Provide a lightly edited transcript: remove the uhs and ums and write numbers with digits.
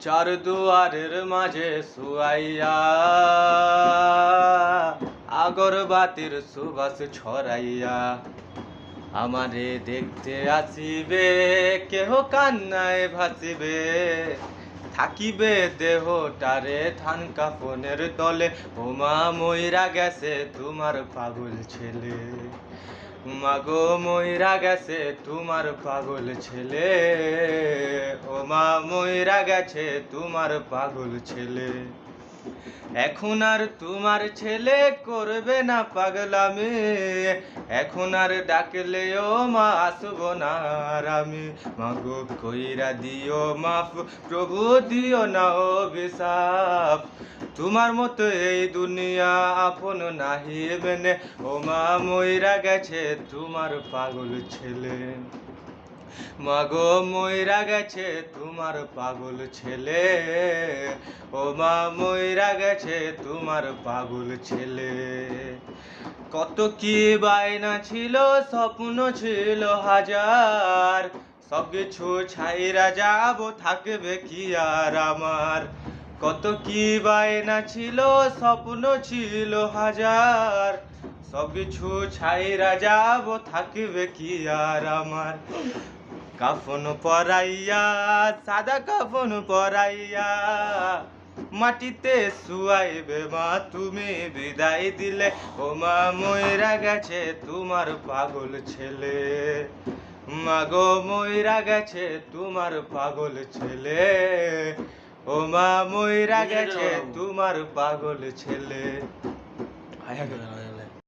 চার দুয়ারের মাঝে শুয়াইয়া আগরবাতির সুবাস ছড়াইয়া আমারে দেখতে আসিবে, কেহ কান্নায় ভাসিবে, থাকিবে দেহটারে থান কাফনের তলে। ওমা মইরা গেছে তোমার পাগল ছেলে, মাগো মইরা গেছে তোমার পাগল ছেলে, ওমা মইরা গেছে তোমার পাগল ছেলে। এখন আর তোমার ছেলে করবে না পাগলামি, এখন আর ডাকলেও মা আসবো না আর আমি। মাগো কইরা দিও মাফ, প্রভু দিও না অভিশাপ, তোমার মতো এই দুনিয়া আপন নাহি বেনে। ও মা মইরা গেছে তোমার পাগল ছেলে, মাগো মইরা গেছে তোমার পাগল ছেলে, ও মা মইরা গেছে তোমার পাগল ছেলে। কত কি বায়না ছিল, স্বপ্ন ছিল হাজার, সব কিছু ছাইরা যাব, থাকবে কি আর আমার। কত কি বায়না ছিল, স্বপ্ন ছিল হাজার, সব কিছু ছাইরা যাব, থাকবে কি আর আমার। কাফন পরাইয়া, সাদা কাফন পরাইয়া মাটিতে শুয়াইবে মা তুমি বিদায় দিলে। ও মা মইরা গেছে তোমার পাগল ছেলে, মাগো মইরা গেছে তোমার পাগল ছেলে, ও মা মইরা গেছে তোমার পাগল ছেলে।